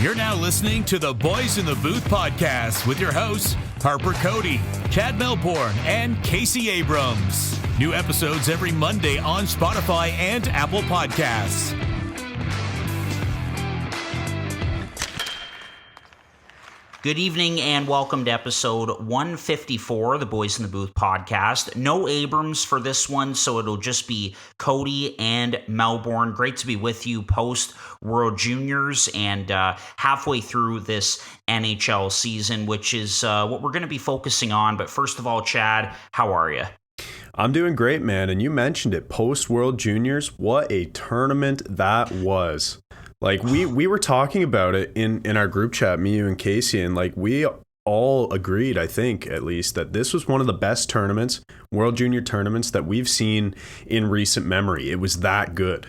You're now listening to the Boys in the Booth podcast with your hosts, Harper Cody, Chad Melbourne, and Casey Abrams. New episodes every Monday on Spotify and Apple Podcasts. Good evening and welcome to episode 154 of the Boys in the Booth podcast. No Abrams for this one, so it'll just be Cody and Melbourne. Great to be with you post World Juniors and halfway through this NHL season, which is what we're going to be focusing on. But first of all, Chad, how are you? I'm doing great, man. And you mentioned it, post World Juniors. What a tournament that was. Like, we were talking about it in our group chat, me, you, and Casey, and like we all agreed, I think, at least, that this was one of the best tournaments, World Junior tournaments, that we've seen in recent memory. It was that good.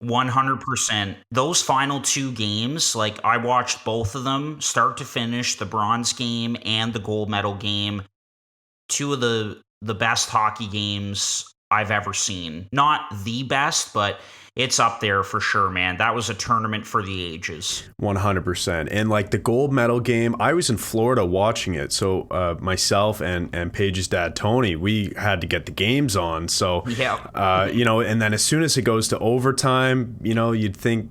100%. Those final two games, like I watched both of them, start to finish, the bronze game and the gold medal game. Two of the best hockey games I've ever seen. Not the best, but it's up there for sure, man. That was a tournament for the ages. 100%. And like the gold medal game, I was in Florida watching it. So myself and Paige's dad, Tony, we had to get the games on. So, yeah. And then as soon as it goes to overtime, you'd think,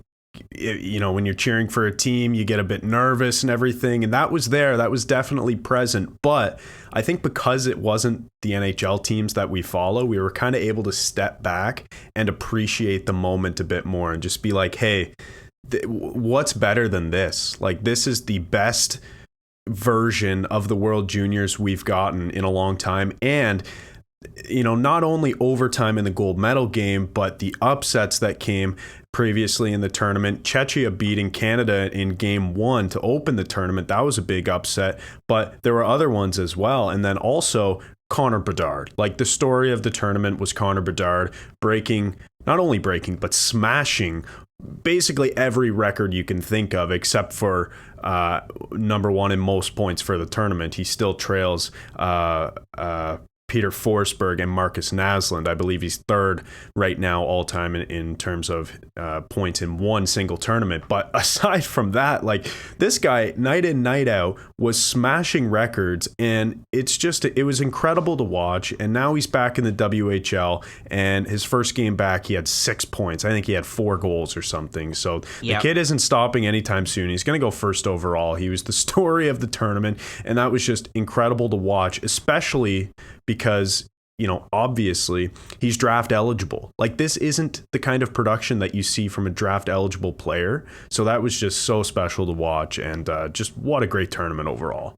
when you're cheering for a team, you get a bit nervous and everything. And that was there. That was definitely present. But I think because it wasn't the NHL teams that we follow, we were kind of able to step back and appreciate the moment a bit more and just be like, hey, what's better than this? Like, this is the best version of the World Juniors we've gotten in a long time. And not only overtime in the gold medal game, but the upsets that came previously in the tournament. Czechia beating Canada in game 1 to open the tournament. That was a big upset, but there were other ones as well. And then also Connor Bedard. Like, the story of the tournament was Connor Bedard not only breaking, but smashing basically every record you can think of, except for number one in most points for the tournament. He still trails Peter Forsberg and Marcus Naslund. I believe he's third right now all time in terms of points in one single tournament. But aside from that, like, this guy night in, night out was smashing records, and it was incredible to watch. And now he's back in the WHL, and his first game back, he had 6 points. I think he had 4 goals or something. So the kid isn't stopping anytime soon. He's going to go first overall. He was the story of the tournament, and that was just incredible to watch, especially because, obviously he's draft eligible. Like, this isn't the kind of production that you see from a draft eligible player. So that was just so special to watch, and just what a great tournament overall.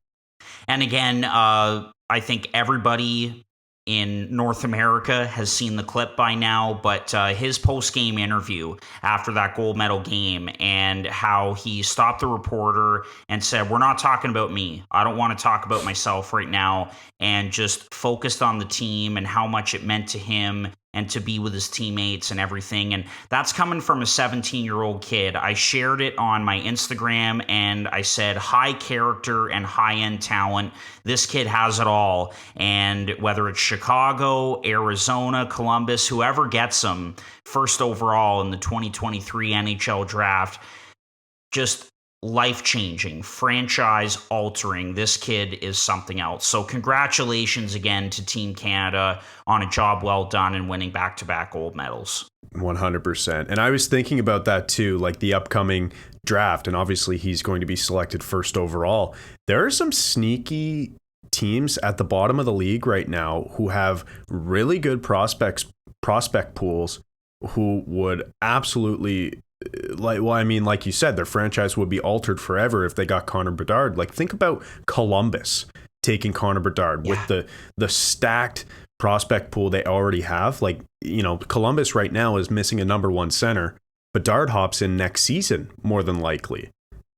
And again, I think everybody in North America has seen the clip by now, but his post-game interview after that gold medal game and how he stopped the reporter and said, "We're not talking about me. I don't want to talk about myself right now," and just focused on the team and how much it meant to him and to be with his teammates and everything. And that's coming from a 17-year-old kid. I shared it on my Instagram and I said, high character and high-end talent. This kid has it all. And whether it's Chicago, Arizona, Columbus, whoever gets him first overall in the 2023 NHL draft, just life-changing, franchise-altering. This kid is something else. So congratulations again to Team Canada on a job well done and winning back-to-back gold medals. 100%. And I was thinking about that too, like the upcoming draft, and obviously he's going to be selected first overall. There are some sneaky teams at the bottom of the league right now who have really good prospect pools who would absolutely, like you said, their franchise would be altered forever if they got Connor Bedard. Like, think about Columbus taking Connor Bedard with the stacked prospect pool they already have. Like, Columbus right now is missing a number 1 center. Bedard hops in next season, more than likely.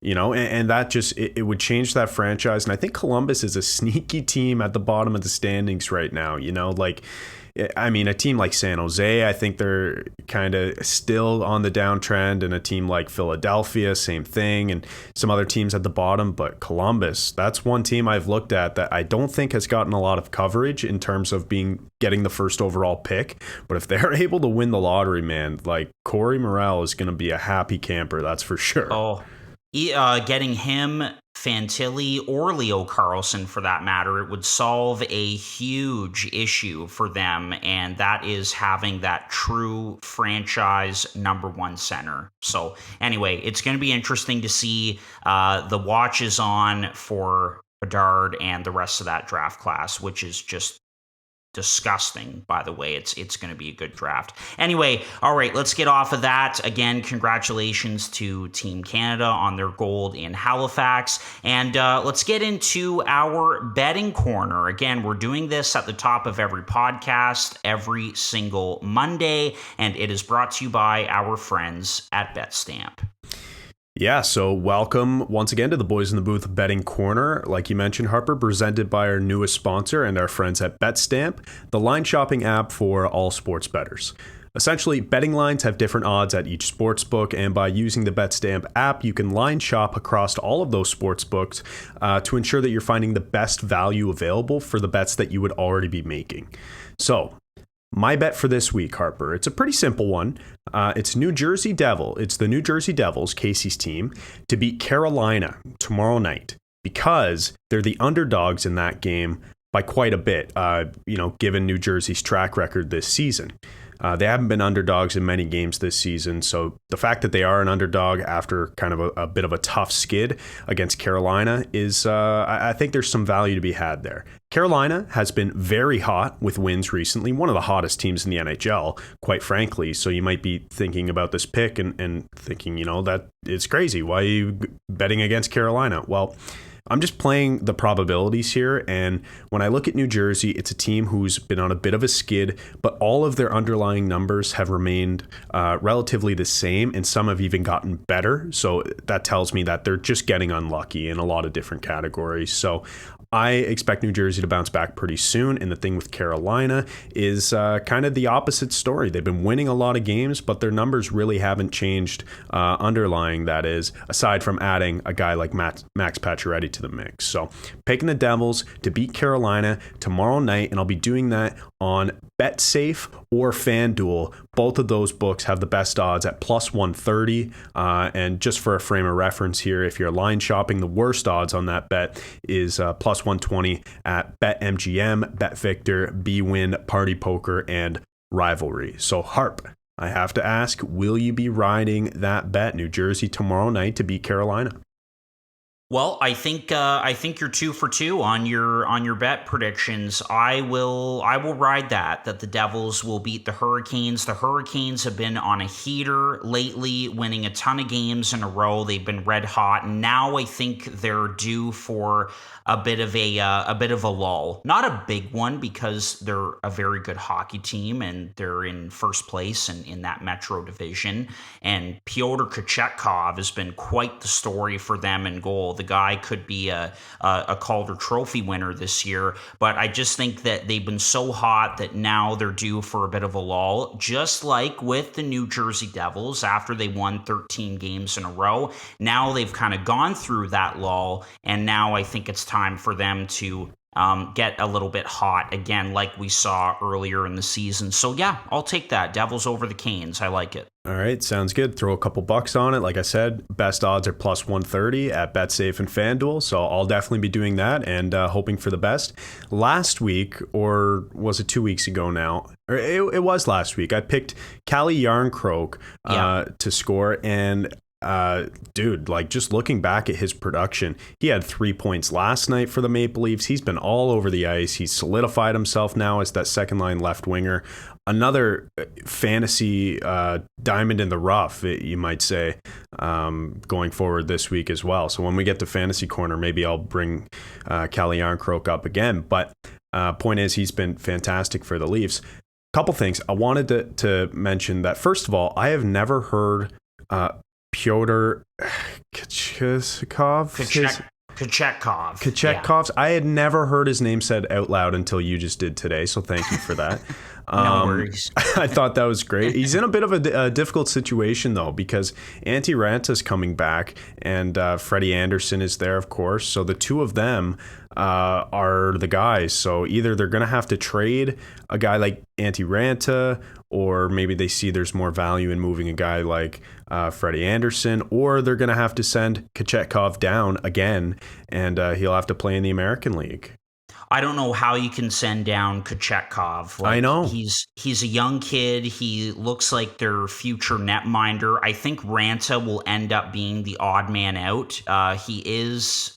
And that just, it would change that franchise. And I think Columbus is a sneaky team at the bottom of the standings right now. Like, I mean, a team like San Jose, I think they're kind of still on the downtrend, and a team like Philadelphia, same thing, and some other teams at the bottom. But Columbus, that's one team I've looked at that I don't think has gotten a lot of coverage in terms of getting the first overall pick. But if they're able to win the lottery, man, like Corey Morel is going to be a happy camper, that's for sure. Oh, getting him, Fantilli, or Leo Carlson for that matter, it would solve a huge issue for them, and that is having that true franchise number one center. So anyway, it's going to be interesting to see. The watch is on for Bedard and the rest of that draft class, which is just disgusting, by the way. It's going to be a good draft. Anyway, all right, let's get off of that. Again, congratulations to Team Canada on their gold in Halifax. And let's get into our betting corner. Again, we're doing this at the top of every podcast every single Monday, and it is brought to you by our friends at Betstamp. Yeah, so welcome once again to the Boys in the Booth Betting Corner. Like you mentioned, Harper, presented by our newest sponsor and our friends at Betstamp, the line shopping app for all sports bettors. Essentially, betting lines have different odds at each sports book, and by using the Betstamp app, you can line shop across all of those sports books to ensure that you're finding the best value available for the bets that you would already be making. So, my bet for this week, Harper, it's a pretty simple one. It's the New Jersey Devils, Casey's team, to beat Carolina tomorrow night because they're the underdogs in that game by quite a bit, given New Jersey's track record this season. They haven't been underdogs in many games this season, so the fact that they are an underdog after kind of a bit of a tough skid against Carolina is, I think there's some value to be had there. Carolina has been very hot with wins recently, one of the hottest teams in the NHL, quite frankly, so you might be thinking about this pick and thinking, that it's crazy. Why are you betting against Carolina? Well, I'm just playing the probabilities here, and when I look at New Jersey, it's a team who's been on a bit of a skid, but all of their underlying numbers have remained relatively the same, and some have even gotten better. So that tells me that they're just getting unlucky in a lot of different categories. So I expect New Jersey to bounce back pretty soon, and the thing with Carolina is kind of the opposite story. They've been winning a lot of games, but their numbers really haven't changed underlying, that is, aside from adding a guy like Max Pacioretty to the mix. So picking the Devils to beat Carolina tomorrow night, and I'll be doing that on BetSafe or FanDuel. Both of those books have the best odds at plus 130. And just for a frame of reference here, if you're line shopping, the worst odds on that bet is plus 120 at BetMGM, BetVictor, BWin, Party Poker, and Rivalry. So Harp, I have to ask, will you be riding that bet, New Jersey tomorrow night to beat Carolina? Well, I think you're 2 for 2 on your bet predictions. I will ride that the Devils will beat the Hurricanes. The Hurricanes have been on a heater lately, winning a ton of games in a row. They've been red hot, and now I think they're due for a bit of a lull. Not a big one because they're a very good hockey team and they're in first place in that Metro division. And Pyotr Kochetkov has been quite the story for them in goal. The guy could be a Calder Trophy winner this year, but I just think that they've been so hot that now they're due for a bit of a lull, just like with the New Jersey Devils after they won 13 games in a row. Now they've kind of gone through that lull, and now I think it's time for them to get a little bit hot again, like we saw earlier in the season. So yeah, I'll take that. Devils over the Canes. I like it. All right, sounds good. Throw a couple bucks on it. Like I said, best odds are plus 130 at BetSafe and FanDuel. So I'll definitely be doing that and hoping for the best. Last week, or was it 2 weeks ago now? Or it was last week. I picked Calle Jarnkrok to score, and dude, like just looking back at his production, he had 3 points last night for the Maple Leafs. He's been all over the ice. He's solidified himself now as that second line left winger. Another fantasy diamond in the rough, you might say, going forward this week as well. So when we get to Fantasy Corner, maybe I'll bring Calle Jarnkrok up again. But point is, he's been fantastic for the Leafs. Couple things. I wanted to mention that, first of all, I have never heard Pyotr Kochetkov. Kochetkov. I had never heard his name said out loud until you just did today, so thank you for that. No worries. I thought that was great. He's in a bit of a difficult situation, though, because Antti Ranta's coming back and Freddie Anderson is there, of course. So the two of them are the guys. So either they're going to have to trade a guy like Antti Ranta, or maybe they see there's more value in moving a guy like Freddie Anderson, or they're going to have to send Kochetkov down again, and he'll have to play in the American League. I don't know how you can send down Kochetkov. I know. He's a young kid. He looks like their future netminder. I think Ranta will end up being the odd man out. He is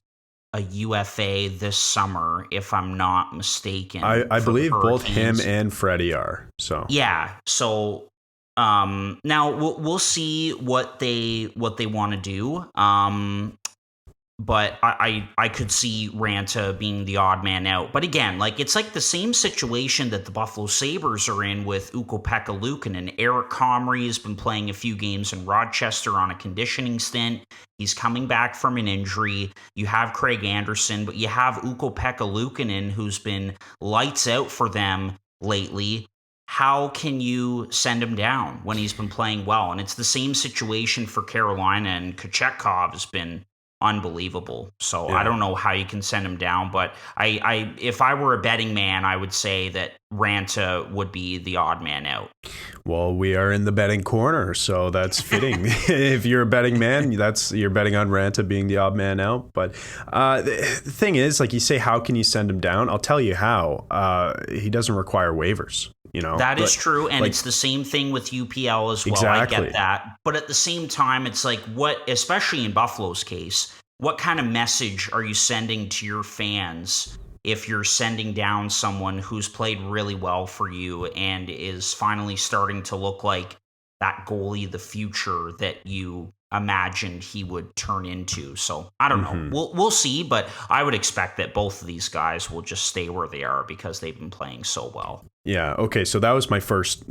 a UFA this summer, if I'm not mistaken. I believe both him and Freddie are. So yeah. So now we'll see what they want to do. But I could see Ranta being the odd man out. But again, it's like the same situation that the Buffalo Sabres are in with Ukko-Pekka Luukkonen. Eric Comrie has been playing a few games in Rochester on a conditioning stint. He's coming back from an injury. You have Craig Anderson, but you have Ukko-Pekka Luukkonen, who's been lights out for them lately. How can you send him down when he's been playing well? And it's the same situation for Carolina, and Kochetkov has been unbelievable. So yeah. I don't know how you can send him down, but I if I were a betting man, I would say that Ranta would be the odd man out. Well, we are in the betting corner, so that's fitting. If you're a betting man, you're betting on Ranta being the odd man out. But the thing is, like you say, how can you send him down? I'll tell you how. He doesn't require waivers. That is true, and it's the same thing with UPL as well. Exactly. I get that, but at the same time, it's like especially in Buffalo's case, what kind of message are you sending to your fans if you're sending down someone who's played really well for you and is finally starting to look like that goalie of the future that you imagined he would turn into? So I don't know. We'll see, but I would expect that both of these guys will just stay where they are because they've been playing so well. Yeah. Okay. So that was my first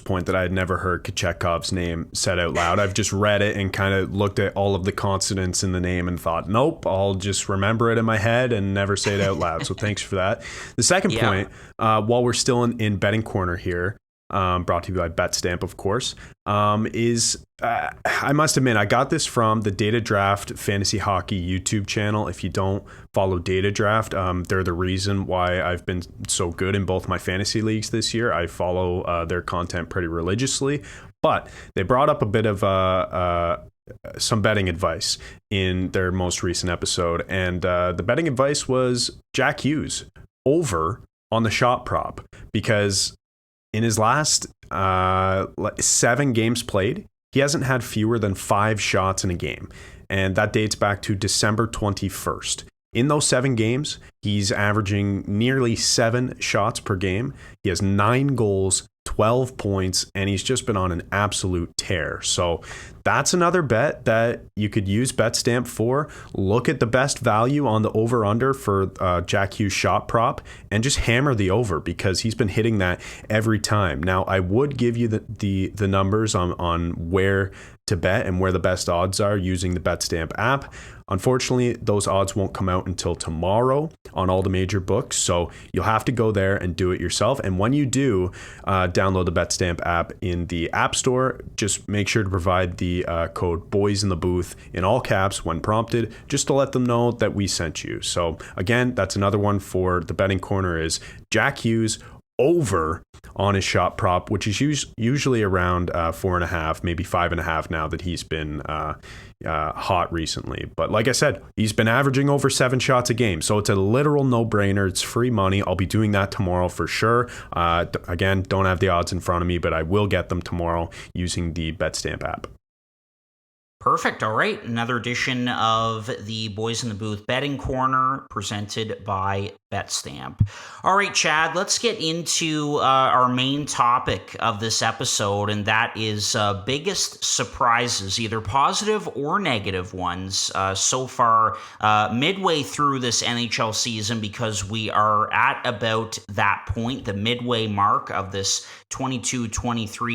point, that I had never heard Kochetkov's name said out loud. I've just read it and kind of looked at all of the consonants in the name and thought, nope, I'll just remember it in my head and never say it out loud. So thanks for that. The second point, while we're still in betting corner here, brought to you by Betstamp, of course, is I must admit, I got this from the Data Draft Fantasy Hockey YouTube channel. If you don't follow Data Draft, they're the reason why I've been so good in both my fantasy leagues this year. I follow their content pretty religiously, but they brought up a bit of some betting advice in their most recent episode, and the betting advice was Jack Hughes over on the shot prop, because in his last 7 games played, he hasn't had fewer than 5 shots in a game. And that dates back to December 21st. In those 7 games, he's averaging nearly 7 shots per game. He has 9 goals, 12 points, and he's just been on an absolute tear. So that's another bet that you could use Betstamp for. Look at the best value on the over-under for Jack Hughes shot prop and just hammer the over, because he's been hitting that every time. Now, I would give you the numbers on where to bet and where the best odds are using the Betstamp app. Unfortunately, those odds won't come out until tomorrow on all the major books, so you'll have to go there and do it yourself. And when you do, download the Betstamp app in the App Store. Just make sure to provide the code Boys in the Booth in all caps when prompted, just to let them know that we sent you. So again, that's another one for the betting corner, is Jack Hughes over on his shot prop, which is usually around 4.5, maybe 5.5 now that he's been hot recently. But like I said, he's been averaging over 7 shots a game, so it's a literal no-brainer. It's free money. I'll be doing that tomorrow for sure. Again, don't have the odds in front of me, but I will get them tomorrow using the Betstamp app. Perfect. All right. Another edition of the Boys in the Booth Betting Corner presented by Betstamp. All right, Chad, let's get into our main topic of this episode, and that is biggest surprises, either positive or negative ones, so far midway through this NHL season, because we are at about that point, the midway mark of this 22-23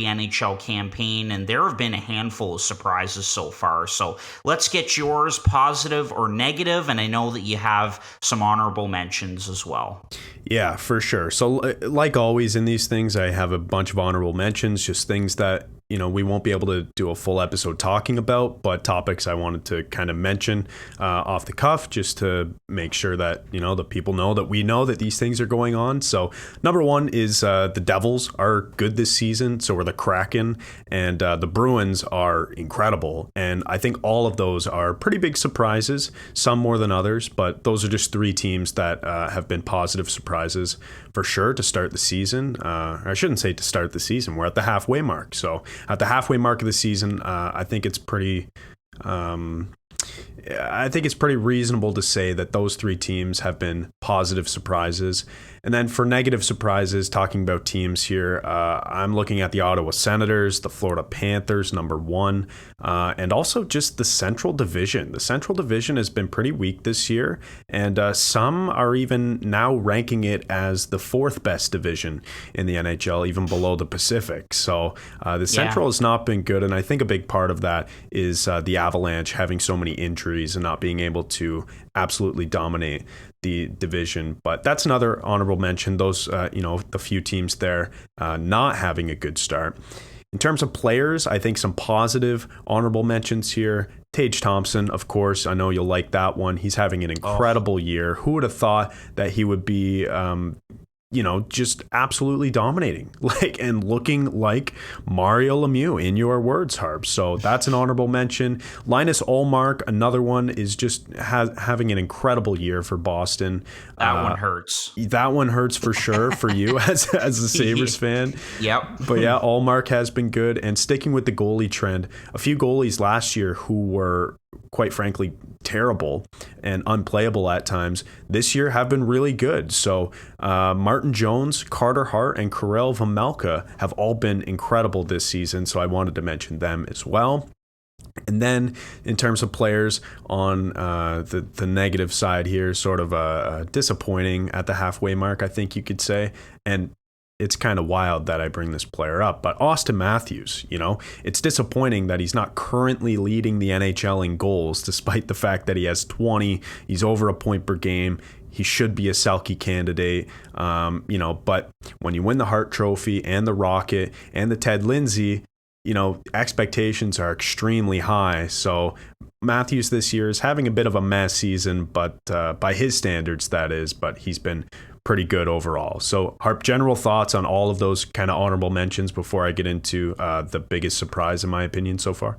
NHL campaign, and there have been a handful of surprises so far. So let's get yours, positive or negative, and I know that you have some honorable mentions as well. Yeah, for sure. So like always in these things, I have a bunch of honorable mentions, just things that, we won't be able to do a full episode talking about, but topics I wanted to kind of mention off the cuff just to make sure that, the people know that we know that these things are going on. So number one is the Devils are good this season. So are the Kraken, and the Bruins are incredible. And I think all of those are pretty big surprises, some more than others, but those are just three teams that have been positive surprises for sure to start the season. I shouldn't say to start the season. We're at the halfway mark. So at the halfway mark of the season, I think it's pretty reasonable to say that those three teams have been positive surprises. And then for negative surprises, talking about teams here, I'm looking at the Ottawa Senators, the Florida Panthers, number one, and also just the Central Division. The Central Division has been pretty weak this year, and some are even now ranking it as the fourth best division in the NHL, even below the Pacific. So the Central has not been good, and I think a big part of that is the Avalanche having so many injuries and not being able to absolutely dominate the division. But that's another honorable mention. Those, the few teams there not having a good start. In terms of players, I think some positive honorable mentions here. Tage Thompson, of course, I know you'll like that one. He's having an incredible year. Who would have thought that he would be just absolutely dominating, and looking like Mario Lemieux, in your words, Harp. So that's an honorable mention. Linus Ullmark, another one, is just having an incredible year for Boston. That one hurts. That one hurts for sure for you as a Sabres fan. Yep. But yeah, Ullmark has been good. And sticking with the goalie trend, a few goalies last year who were, quite frankly, terrible and unplayable at times, this year have been really good. So Martin Jones, Carter Hart, and Karel Vejmelka have all been incredible this season. So I wanted to mention them as well. And then in terms of players on the negative side here, sort of disappointing at the halfway mark, I think you could say. And it's kind of wild that I bring this player up, but Austin Matthews, it's disappointing that he's not currently leading the NHL in goals, despite the fact that he has 20, he's over a point per game. He should be a Selke candidate, but when you win the Hart Trophy and the Rocket and the Ted Lindsay, expectations are extremely high. So Matthews this year is having a bit of a mess season, but by his standards, that is, but he's been pretty good overall. So Harp, general thoughts on all of those kind of honorable mentions before I get into the biggest surprise, in my opinion, so far?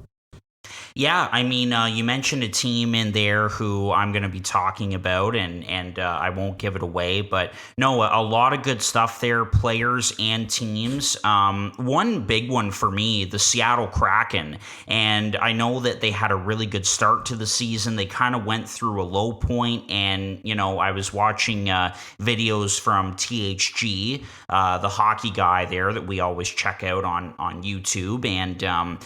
Yeah, I mean, you mentioned a team in there who I'm going to be talking about, and I won't give it away, but no, a lot of good stuff there, players and teams. One big one for me, the Seattle Kraken, and I know that they had a really good start to the season. They kind of went through a low point, and, I was watching videos from THG, the hockey guy there that we always check out on YouTube, and,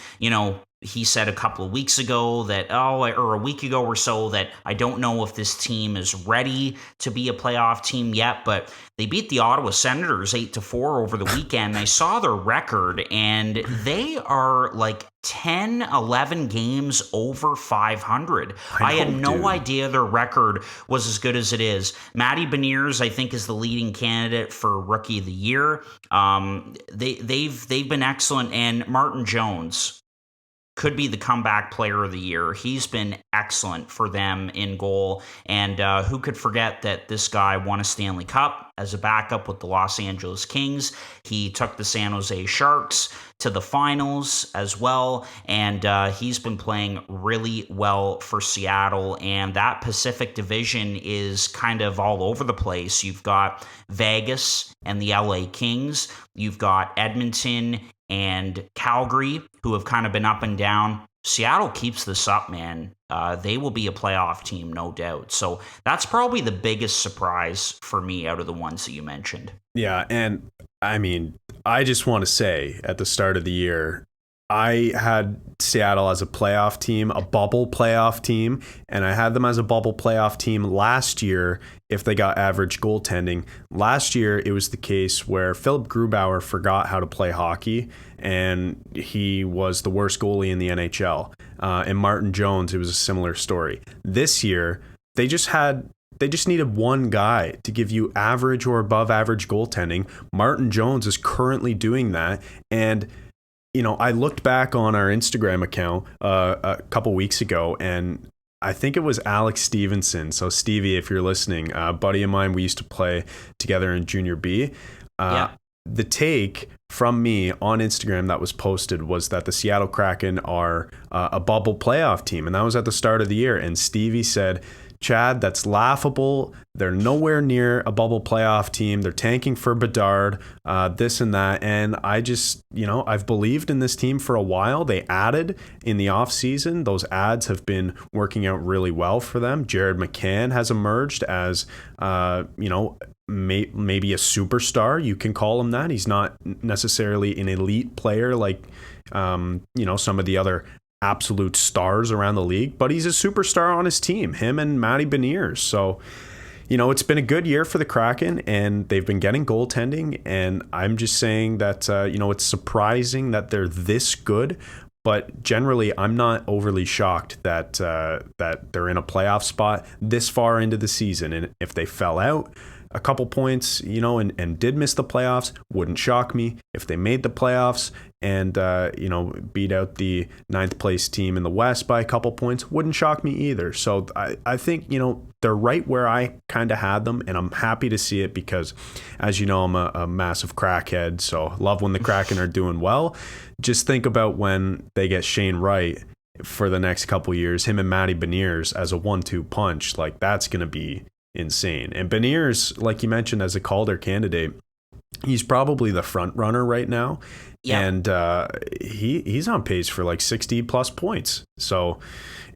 he said a couple of weeks ago that, or a week ago or so, that I don't know if this team is ready to be a playoff team yet, but they beat the Ottawa Senators 8-4 over the weekend. I saw their record, and they are like 10, 11 games over 500. I had no idea their record was as good as it is. Matty Beniers, I think, is the leading candidate for Rookie of the Year. They've been excellent, and Martin Jones could be the comeback player of the year. He's been excellent for them in goal. And who could forget that this guy won a Stanley Cup as a backup with the Los Angeles Kings. He took the San Jose Sharks to the finals as well. And he's been playing really well for Seattle. And that Pacific Division is kind of all over the place. You've got Vegas and the LA Kings. You've got Edmonton and Calgary, who have kind of been up and down. Seattle keeps this up, man. They will be a playoff team, no doubt. So that's probably the biggest surprise for me out of the ones that you mentioned. Yeah, and I mean, I just want to say at the start of the year, I had Seattle as a playoff team, a bubble playoff team, and I had them as a bubble playoff team last year if they got average goaltending. Last year, it was the case where Philip Grubauer forgot how to play hockey, and he was the worst goalie in the NHL. And Martin Jones, it was a similar story. This year, they just needed one guy to give you average or above average goaltending. Martin Jones is currently doing that, and I looked back on our Instagram account a couple weeks ago, and I think it was Alex Stevenson. So Stevie, if you're listening, a buddy of mine, we used to play together in Junior B. The take from me on Instagram that was posted was that the Seattle Kraken are a bubble playoff team, and that was at the start of the year. And Stevie said, Chad, that's laughable. They're nowhere near a bubble playoff team. They're tanking for Bedard, this and that. And I just, I've believed in this team for a while. They added in the offseason. Those ads have been working out really well for them. Jared McCann has emerged as, maybe a superstar. You can call him that. He's not necessarily an elite player like, some of the other absolute stars around the league, but he's a superstar on his team, him and Matty Beniers. So, it's been a good year for the Kraken, and they've been getting goaltending, and I'm just saying that, it's surprising that they're this good, but generally I'm not overly shocked that they're in a playoff spot this far into the season. And if they fell out a couple points, and did miss the playoffs, wouldn't shock me. If they made the playoffs and, beat out the 9th place team in the West by a couple points, wouldn't shock me either. So I think, they're right where I kind of had them, and I'm happy to see it because, as you know, I'm a massive crackhead, so love when the Kraken are doing well. Just think about when they get Shane Wright for the next couple years, him and Matty Beniers as a 1-2 punch, like that's going to be insane. And Beniers, like you mentioned, as a Calder candidate, he's probably the front runner right now. Yeah. And he's on pace for like 60 plus points. So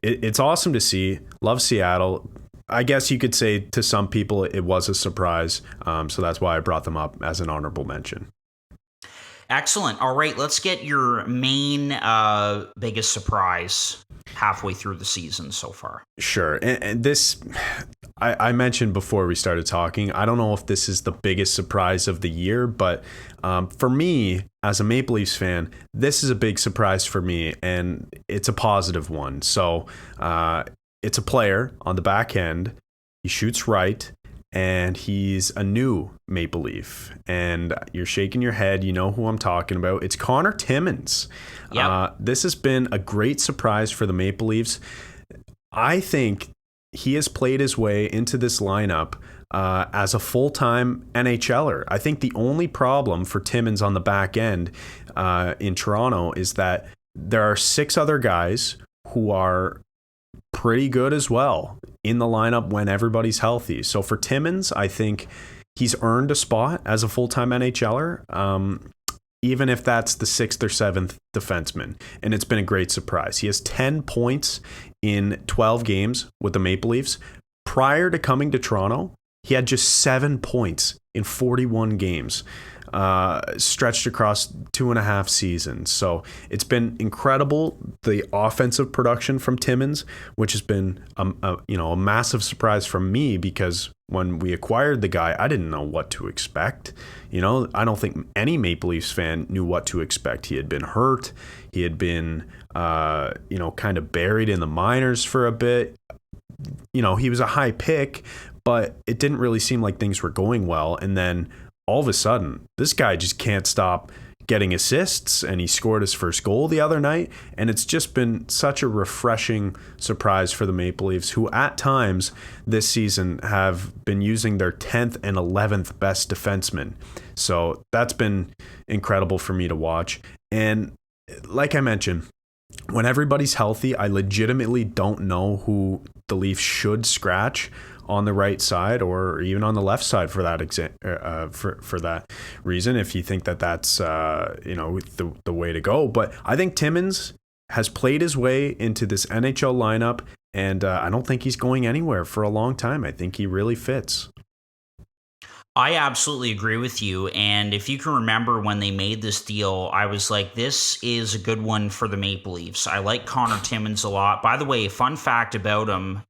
it's awesome to see. Love Seattle. I guess you could say to some people it was a surprise. So that's why I brought them up as an honorable mention. Excellent. All right, let's get your main biggest surprise halfway through the season so far. Sure. And this, I mentioned before we started talking, I don't know if this is the biggest surprise of the year, but for me, as a Maple Leafs fan, this is a big surprise for me, and it's a positive one. So it's a player on the back end. He shoots right, and he's a new Maple Leaf. And you're shaking your head. You know who I'm talking about. It's Connor Timmins. Yep. This has been a great surprise for the Maple Leafs. I think he has played his way into this lineup as a full-time NHLer. I think the only problem for Timmins on the back end in Toronto is that there are 6 other guys who are pretty good as well in the lineup when everybody's healthy. So for Timmins, I think he's earned a spot as a full-time NHLer, even if that's the 6th or 7th defenseman. And it's been a great surprise. He has 10 points in 12 games with the Maple Leafs. Prior to coming to Toronto, he had just 7 points in 41 games, stretched across 2.5 seasons. So it's been incredible, the offensive production from Timmins, which has been a massive surprise from me, because when we acquired the guy, I didn't know what to expect. I don't think any Maple Leafs fan knew what to expect. He had been hurt. He had been, kind of buried in the minors for a bit. He was a high pick, but it didn't really seem like things were going well. And then all of a sudden, this guy just can't stop getting assists, and he scored his first goal the other night. And it's just been such a refreshing surprise for the Maple Leafs, who at times this season have been using their 10th and 11th best defensemen. So that's been incredible for me to watch. And like I mentioned, when everybody's healthy, I legitimately don't know who the Leafs should scratch on the right side, or even on the left side for that for that reason, if you think that that's the way to go. But I think Timmins has played his way into this NHL lineup, and I don't think he's going anywhere for a long time. I think he really fits. I absolutely agree with you. And if you can remember when they made this deal, I was like, this is a good one for the Maple Leafs. I like Connor Timmins a lot. By the way, fun fact about him,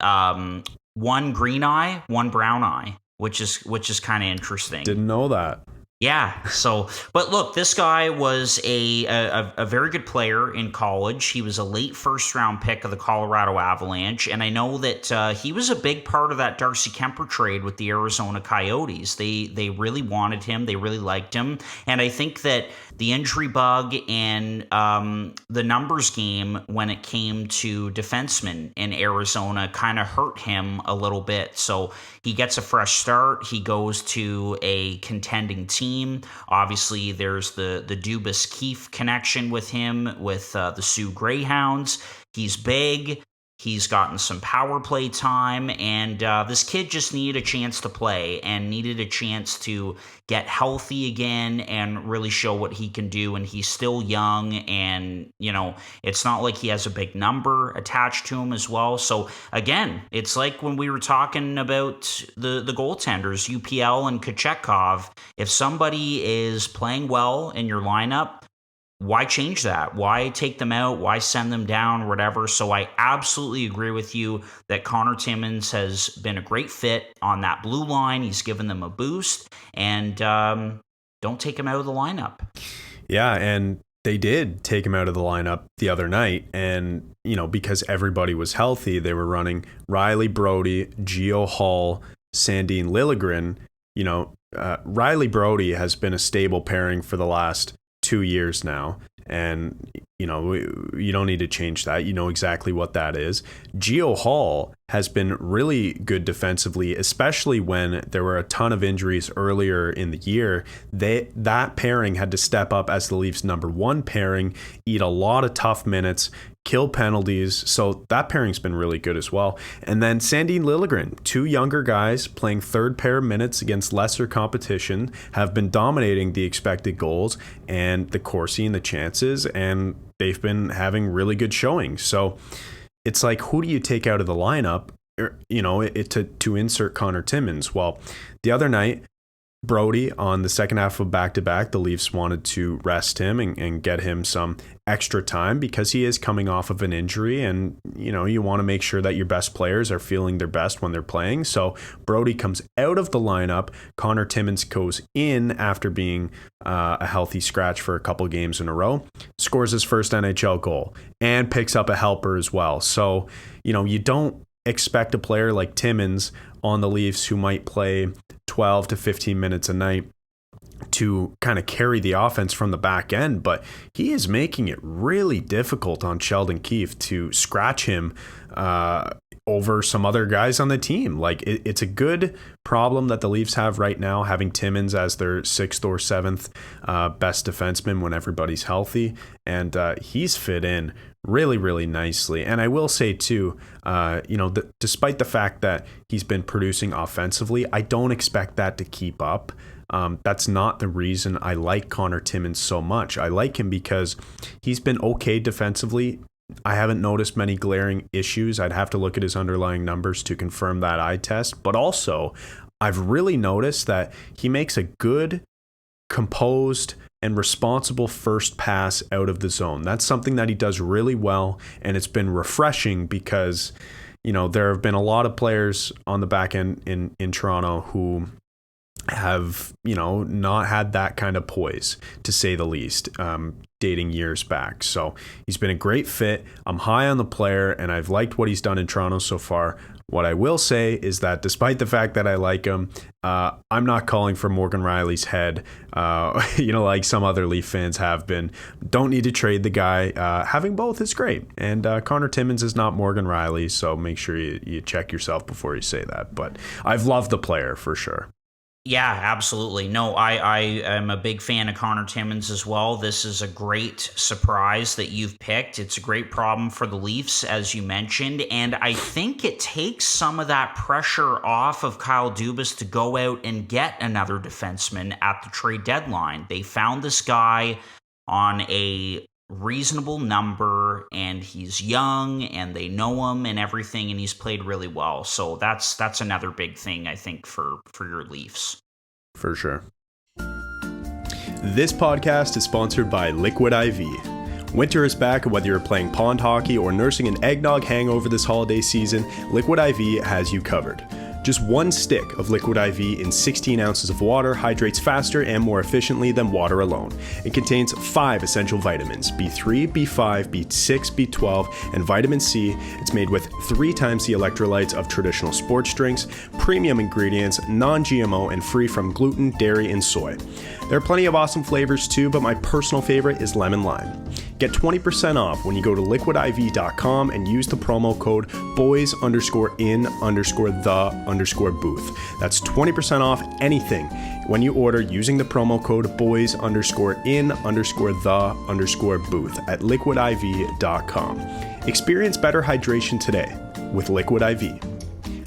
one green eye, one brown eye, which is kind of interesting. Didn't know that. Yeah. So, but look, this guy was a very good player in college. He was a late first round pick of the Colorado Avalanche, and I know that he was a big part of that Darcy Kemper trade with the Arizona Coyotes. They really wanted him. They really liked him, and I think that the injury bug and the numbers game when it came to defensemen in Arizona kind of hurt him a little bit. So he gets a fresh start. He goes to a contending team. Obviously, there's the Dubas-Keefe connection with him with the Sioux Greyhounds. He's big. He's gotten some power play time, and this kid just needed a chance to play and needed a chance to get healthy again and really show what he can do. And he's still young, and, you know, it's not like he has a big number attached to him as well. So, again, it's like when we were talking about the goaltenders, UPL and Kochetkov. If somebody is playing well in your lineup, why change that? Why take them out? Why send them down or whatever? So I absolutely agree with you that Connor Timmins has been a great fit on that blue line. He's given them a boost, and don't take him out of the lineup. Yeah, and they did take him out of the lineup the other night. And, you know, because everybody was healthy, they were running Riley Brody, Gio Hall, Sandine Liljegren. You know, Riley Brody has been a stable pairing for the last 2 years now, and you know, you don't need to change that. You know exactly what that is. Gio Hall has been really good defensively, especially when there were a ton of injuries earlier in the year. That pairing had to step up as the Leafs' number one pairing, eat a lot of tough minutes, kill penalties. So that pairing's been really good as well. And then Sandine Liljegren, two younger guys playing third pair minutes against lesser competition, have been dominating the expected goals and the Corsi and the chances, and they've been having really good showings. So it's like, who do you take out of the lineup, you know, to insert Connor Timmins? Well, the other night, Brody, on the second half of back-to-back, the Leafs wanted to rest him and get him some extra time because he is coming off of an injury, and you know, you want to make sure that your best players are feeling their best when they're playing. So Brody comes out of the lineup. Connor Timmins goes in after being a healthy scratch for a couple games in a row, scores his first NHL goal, and picks up a helper as well. So, you know, you don't expect a player like Timmins on the Leafs, who might play 12 to 15 minutes a night, to kind of carry the offense from the back end, but he is making it really difficult on Sheldon Keefe to scratch him over some other guys on the team. Like, it's a good problem that the Leafs have right now, having Timmins as their sixth or seventh best defenseman when everybody's healthy, and he's fit in really, really nicely. And I will say too, you know, despite the fact that he's been producing offensively, I don't expect that to keep up. That's not the reason I like Connor Timmins so much. I like him because he's been okay defensively. I haven't noticed many glaring issues. I'd have to look at his underlying numbers to confirm that eye test. But also, I've really noticed that he makes a good, composed, and responsible first pass out of the zone. That's something that he does really well, and it's been refreshing because, you know, there have been a lot of players on the back end in Toronto who have, you know, not had that kind of poise, to say the least, dating years back. So he's been a great fit. I'm high on the player, and I've liked what he's done in Toronto so far. What I will say is that despite the fact that I like him, I'm not calling for Morgan Rielly's head, you know, like some other Leaf fans have been. Don't need to trade the guy. Having both is great. And Connor Timmins is not Morgan Rielly, so make sure you check yourself before you say that. But I've loved the player for sure. Yeah, absolutely. No, I am a big fan of Connor Timmins as well. This is a great surprise that you've picked. It's a great problem for the Leafs, as you mentioned, and I think it takes some of that pressure off of Kyle Dubas to go out and get another defenseman at the trade deadline. They found this guy on a reasonable number, and he's young, and they know him and everything, and he's played really well. So that's another big thing, I think, for your Leafs. For sure. This podcast is sponsored by Liquid IV. Winter is back, and whether you're playing pond hockey or nursing an eggnog hangover this holiday season, Liquid IV has you covered. Just one stick of Liquid IV in 16 ounces of water hydrates faster and more efficiently than water alone. It contains 5 essential vitamins, B3, B5, B6, B12, and vitamin C. It's made with 3 times the electrolytes of traditional sports drinks, premium ingredients, non-GMO, and free from gluten, dairy, and soy. There are plenty of awesome flavors too, but my personal favorite is lemon lime. Get 20% off when you go to liquidiv.com and use the promo code boys_in_the_booth. That's 20% off anything when you order using the promo code boys_in_the_booth at liquidiv.com. Experience better hydration today with Liquid IV.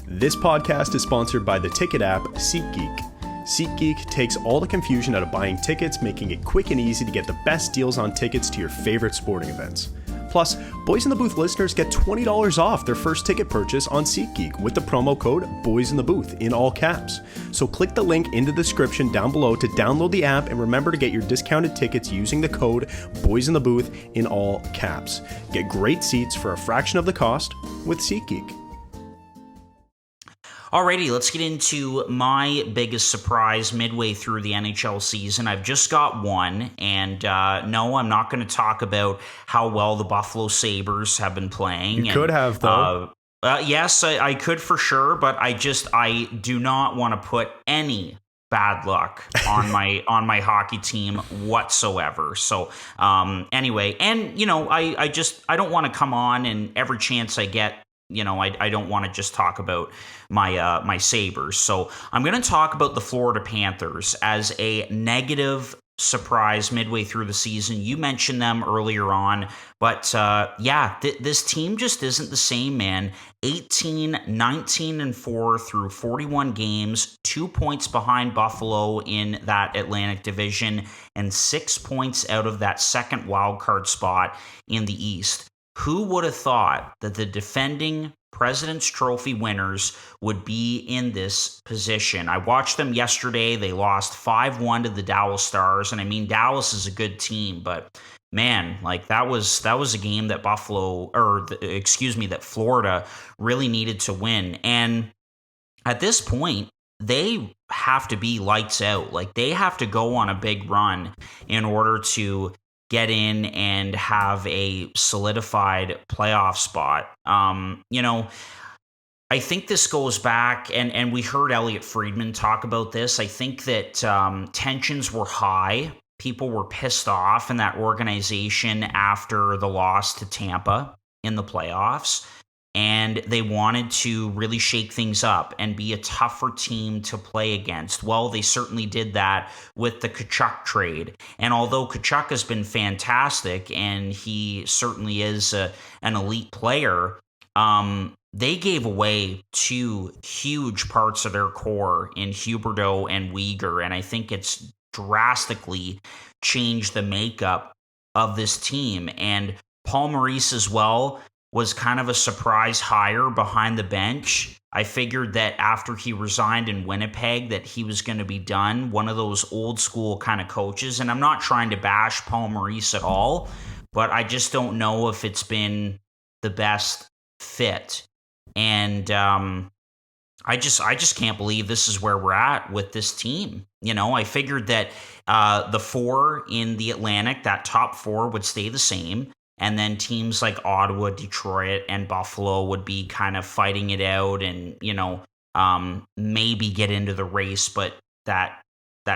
This podcast is sponsored by the ticket app SeatGeek. SeatGeek takes all the confusion out of buying tickets, making it quick and easy to get the best deals on tickets to your favorite sporting events. Plus, Boys in the Booth listeners get $20 off their first ticket purchase on SeatGeek with the promo code BOYSINTHEBOOTH in all caps. So click the link in the description down below to download the app, and remember to get your discounted tickets using the code BOYSINTHEBOOTH in all caps. Get great seats for a fraction of the cost with SeatGeek. Alrighty, let's get into my biggest surprise midway through the NHL season. I've just got one, and no, I'm not going to talk about how well the Buffalo Sabres have been playing. You could have, though. Yes, I could for sure, but I do not want to put any bad luck on my hockey team whatsoever. So anyway, and I don't want to come on, and every chance I get, I don't want to just talk about my Sabres. So I'm going to talk about the Florida Panthers as a negative surprise midway through the season. You mentioned them earlier on, but this team just isn't the same, man. 18, 19, and 4 through 41 games, 2 points behind Buffalo in that Atlantic Division, and 6 points out of that second wildcard spot in the East. Who would have thought that the defending President's Trophy winners would be in this position? I watched them yesterday. They lost 5-1 to the Dallas Stars, and I mean, Dallas is a good team, but man, like that was a game that that Florida really needed to win. And at this point, they have to be lights out. Like they have to go on a big run in order to get in and have a solidified playoff spot. I think this goes back, and we heard Elliot Friedman talk about this. I think that tensions were high. People were pissed off in that organization after the loss to Tampa in the playoffs. And they wanted to really shake things up and be a tougher team to play against. Well, they certainly did that with the Tkachuk trade. And although Tkachuk has been fantastic and he certainly is an elite player, they gave away 2 huge parts of their core in Huberdeau and Weegar. And I think it's drastically changed the makeup of this team. And Paul Maurice as well was kind of a surprise hire behind the bench. I figured that after he resigned in Winnipeg that he was going to be done, one of those old school kind of coaches. And I'm not trying to bash Paul Maurice at all, but I just don't know if it's been the best fit. And I just can't believe this is where we're at with this team. I figured that the 4 in the Atlantic, that top 4 would stay the same. And then teams like Ottawa, Detroit, and Buffalo would be kind of fighting it out and, maybe get into the race. But that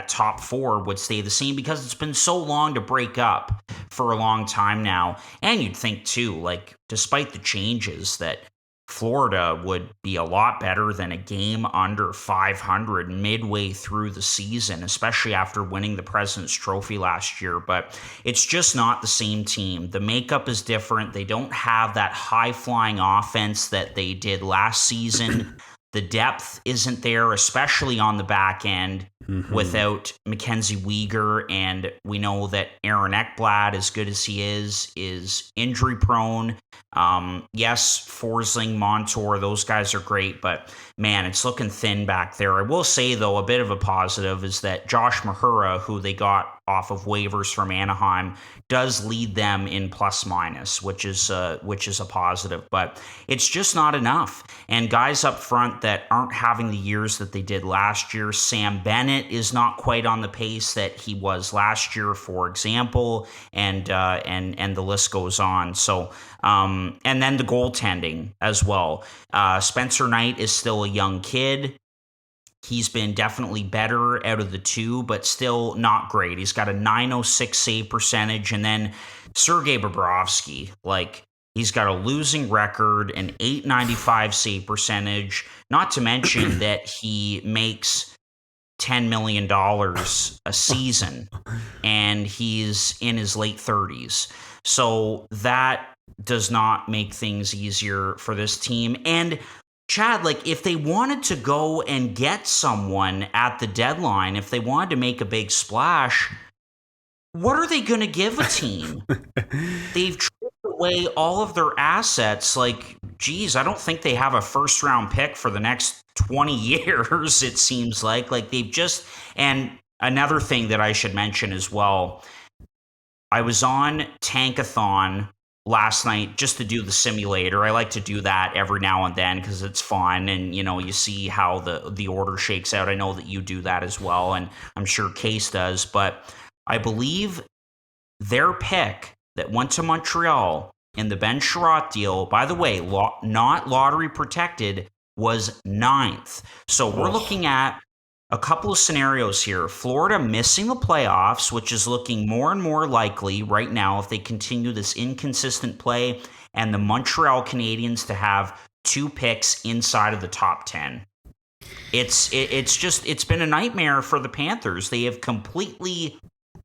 top 4 would stay the same because it's been so long to break up for a long time now. And you'd think, too, like, despite the changes, that Florida would be a lot better than a game under 500 midway through the season, especially after winning the President's Trophy last year. But it's just not the same team. The makeup is different. They don't have that high-flying offense that they did last season. The depth isn't there, especially on the back end without Mackenzie Weegar. And we know that Aaron Ekblad, as good as he is injury prone. Yes, Forsling, Montour, those guys are great, but man, it's looking thin back there. I will say, though, a bit of a positive is that Josh Mahura, who they got off of waivers from Anaheim, does lead them in plus minus, which is a positive, but it's just not enough. And guys up front that aren't having the years that they did last year. Sam Bennett is not quite on the pace that he was last year, for example, and the list goes on. So, and then the goaltending as well. Spencer Knight is still a young kid. He's been definitely better out of the two, but still not great. He's got a .906 save percentage. And then Sergei Bobrovsky, he's got a losing record, an .895 save percentage, not to mention that he makes $10 million a season, and he's in his late 30s. So that does not make things easier for this team. And Chad, if they wanted to go and get someone at the deadline, if they wanted to make a big splash, what are they going to give a team? They've traded away all of their assets. I don't think they have a first-round pick for the next 20 years, it seems like. They've just... And another thing that I should mention as well, I was on Tankathon last night just to do the simulator. I like to do that every now and then because it's fun, and you see how the order shakes out. I know that you do that as well, and I'm sure Case does, but I believe their pick that went to Montreal in the Ben Sherratt deal, by the way, not lottery protected, was 9th. So we're looking at a couple of scenarios here. Florida missing the playoffs, which is looking more and more likely right now if they continue this inconsistent play, and the Montreal Canadiens to have 2 picks inside of the top 10. It's been a nightmare for the Panthers. They have completely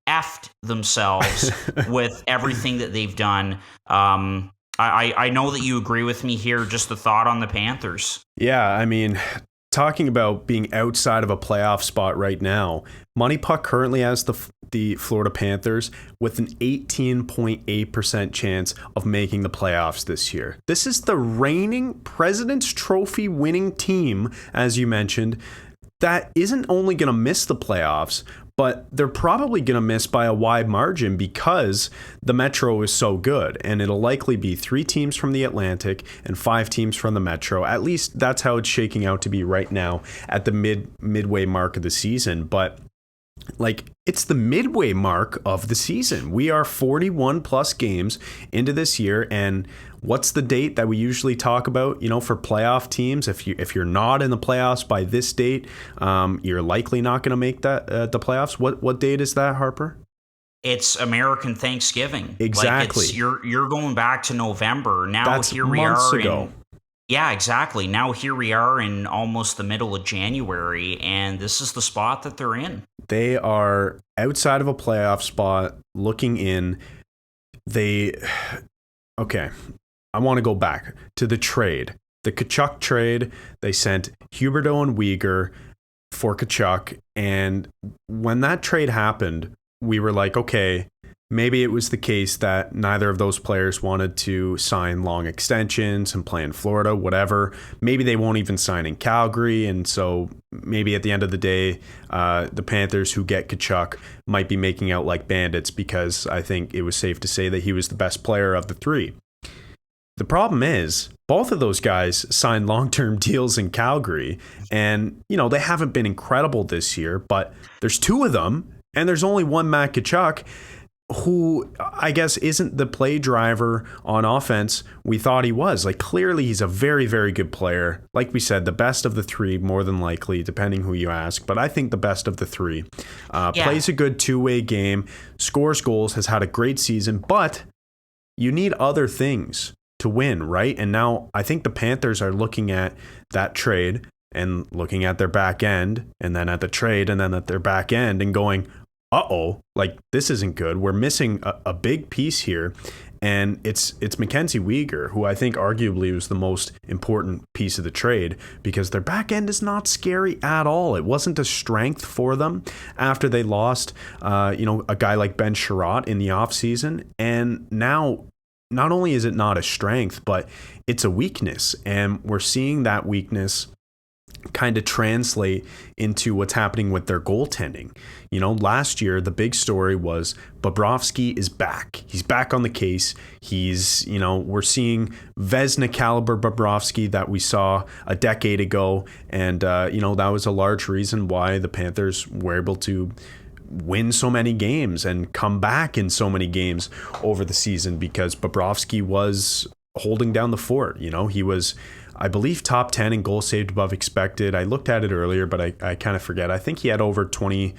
effed themselves with everything that they've done. I know that you agree with me here. Just a thought on the Panthers. Yeah, I mean, talking about being outside of a playoff spot right now, Money Puck currently has the Florida Panthers with an 18.8% chance of making the playoffs this year. This is the reigning President's Trophy winning team, as you mentioned, that isn't only going to miss the playoffs, but they're probably going to miss by a wide margin because the Metro is so good, and it'll likely be 3 teams from the Atlantic and 5 teams from the Metro. At least that's how it's shaking out to be right now at the midway mark of the season. But it's the midway mark of the season. We are 41 plus games into this year, and what's the date that we usually talk about, for playoff teams? If you're not in the playoffs by this date, you're likely not going to make that the playoffs. What date is that, Harper? It's American Thanksgiving. Exactly. You're going back to November. Now that's here we months are ago. Yeah, exactly. Now here we are in almost the middle of January, and this is the spot that they're in. They are outside of a playoff spot, looking in. Okay, I want to go back to the trade. The Tkachuk trade, they sent Huberdeau and Weegar for Tkachuk, and when that trade happened, we were like, okay, maybe it was the case that neither of those players wanted to sign long extensions and play in Florida, whatever. Maybe they won't even sign in Calgary. And so maybe at the end of the day, the Panthers who get Tkachuk might be making out like bandits, because I think it was safe to say that he was the best player of the 3. The problem is both of those guys signed long-term deals in Calgary, and, they haven't been incredible this year, but there's 2 of them, and there's only one Matt Tkachuk, who I guess isn't the play driver on offense we thought he was. Clearly he's a very, very good player. Like we said, the best of the 3, more than likely, depending who you ask. But I think the best of the 3. Plays a good 2-way game, scores goals, has had a great season. But you need other things to win, right? And now I think the Panthers are looking at that trade and looking at their back end, and then at the trade, and then at their back end, and going, this isn't good. We're missing a big piece here. And it's Mackenzie Weegar, who I think arguably was the most important piece of the trade, because their back end is not scary at all. It wasn't a strength for them after they lost, a guy like Ben Sherratt in the offseason. And now, not only is it not a strength, but it's a weakness. And we're seeing that weakness kind of translate into what's happening with their goaltending. Last year, the big story was Bobrovsky is back. He's back on the case. He's, we're seeing Vezina caliber Bobrovsky that we saw a decade ago. And, that was a large reason why the Panthers were able to win so many games and come back in so many games over the season, because Bobrovsky was holding down the fort. He was, I believe, top 10 in goals saved above expected. I looked at it earlier, but I kind of forget. I think he had over 20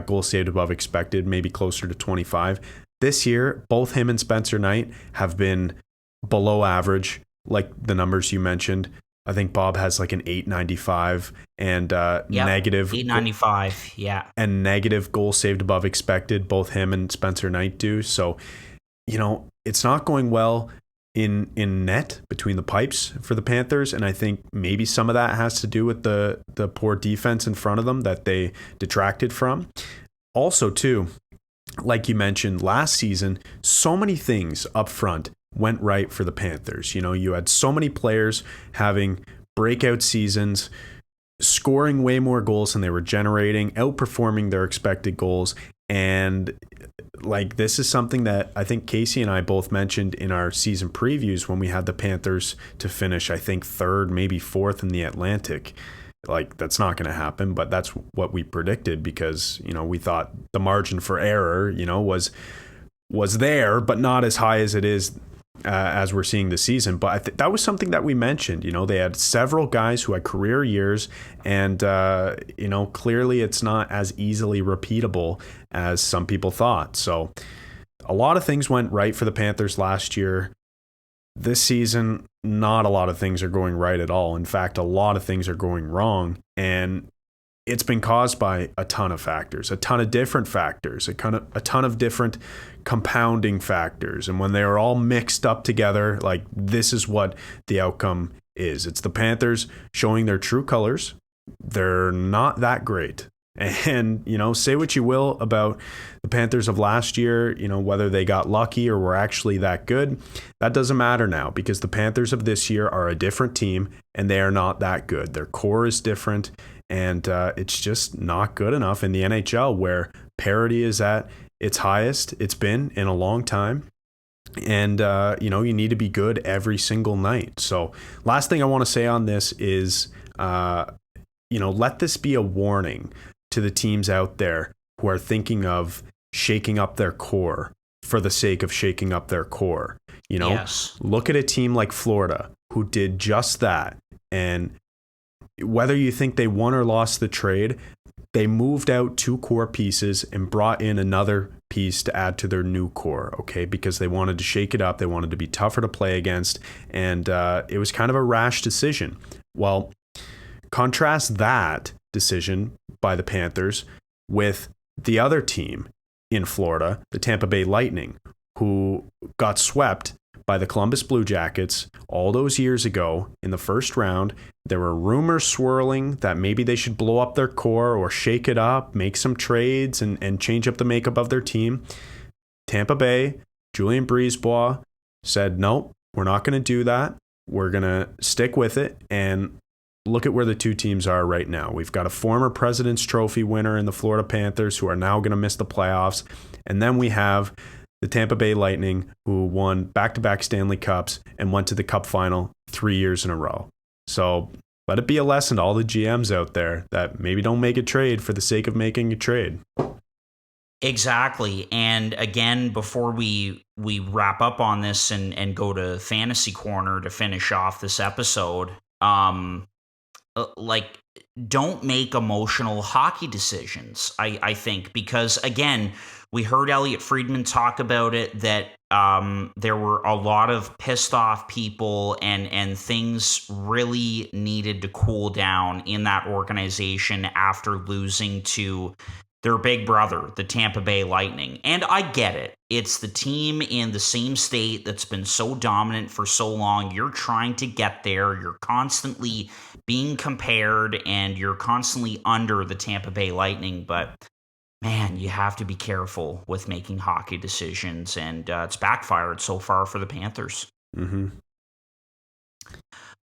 goals saved above expected, maybe closer to 25. This year, both him and Spencer Knight have been below average, like the numbers you mentioned. I think Bob has like an 895 and negative 895, yeah, and negative goals saved above expected. Both him and Spencer Knight do. So, it's not going well in net between the pipes for the Panthers, and I think maybe some of that has to do with the poor defense in front of them that they detracted from. Also, too, like you mentioned, last season, so many things up front went right for the Panthers. You had so many players having breakout seasons, scoring way more goals than they were generating, outperforming their expected goals. And like, this is something that I think Casey and I both mentioned in our season previews when we had the Panthers to finish, I think, third, maybe fourth in the Atlantic. Like, that's not going to happen, but that's what we predicted, because, we thought the margin for error, was there, but not as high as it is as we're seeing this season. But that was something that we mentioned. They had several guys who had career years, and clearly it's not as easily repeatable as some people thought. So a lot of things went right for the Panthers last year. This season, not a lot of things are going right at all. In fact, a lot of things are going wrong, and it's been caused by a ton of factors, a ton of different factors, a ton of different compounding factors. And when they are all mixed up together, like, this is what the outcome is. It's the Panthers showing their true colors. They're not that great. And, say what you will about the Panthers of last year, whether they got lucky or were actually that good, that doesn't matter now, because the Panthers of this year are a different team, and they are not that good. Their core is different, and it's just not good enough in the NHL, where parity is at its highest it's been in a long time. And, you need to be good every single night. So last thing I want to say on this is, let this be a warning to the teams out there who are thinking of shaking up their core for the sake of shaking up their core. Yes. Look at a team like Florida, who did just that. And whether you think they won or lost the trade, they moved out two core pieces and brought in another piece to add to their new core, okay? Because they wanted to shake it up. They wanted to be tougher to play against. And it was kind of a rash decision. Well, contrast that decision by the Panthers with the other team in Florida, the Tampa Bay Lightning, who got swept by the Columbus Blue Jackets all those years ago in the first round. There were rumors swirling that maybe they should blow up their core or shake it up, make some trades, and change up the makeup of their team. Tampa Bay, Julien Brisebois said, nope, we're not going to do that. We're going to stick with it. And look at where the two teams are right now. We've got a former President's Trophy winner in the Florida Panthers, who are now going to miss the playoffs. And then we have the Tampa Bay Lightning, who won back-to-back Stanley Cups and went to the Cup final 3 years in a row. So let it be a lesson to all the GMs out there that maybe don't make a trade for the sake of making a trade. Exactly. And again, before we wrap up on this and go to Fantasy Corner to finish off this episode, don't make emotional hockey decisions, I think, because, again, we heard Elliot Friedman talk about it, that there were a lot of pissed off people, and things really needed to cool down in that organization after losing to their big brother, the Tampa Bay Lightning. And I get it. It's the team in the same state that's been so dominant for so long. You're trying to get there. You're constantly being compared, and you're constantly under the Tampa Bay Lightning. But, man, you have to be careful with making hockey decisions, and it's backfired so far for the Panthers. Mm-hmm.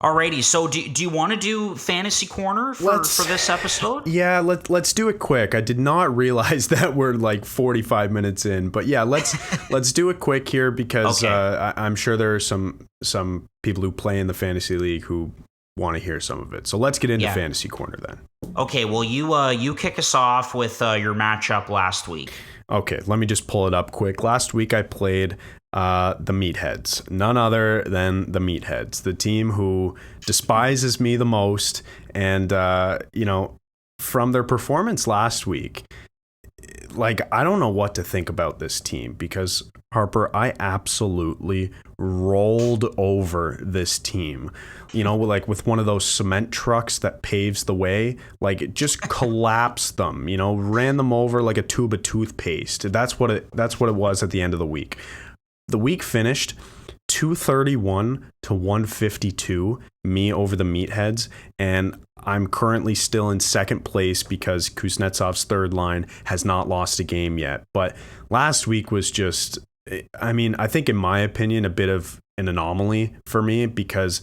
Alrighty, so do you want to do Fantasy Corner for this episode? Yeah, let's do it quick. I did not realize that we're like 45 minutes in, but yeah, let's do it quick here because okay. I'm sure there are some people who play in the fantasy league who want to hear some of it. So let's get into Fantasy Corner then. Okay, well you kick us off with your matchup last week. Okay, let me just pull it up quick. Last week I played the Meatheads, none other than the Meatheads, the team who despises me the most. And, from their performance last week, like, I don't know what to think about this team because, Harper, I absolutely rolled over this team, like with one of those cement trucks that paves the way, like it just collapsed them, ran them over like a tube of toothpaste. That's what it was at the end of the week. The week finished 231 to 152, me over the Meatheads, and I'm currently still in second place because Kuznetsov's third line has not lost a game yet. But last week was just, I think in my opinion, a bit of an anomaly for me because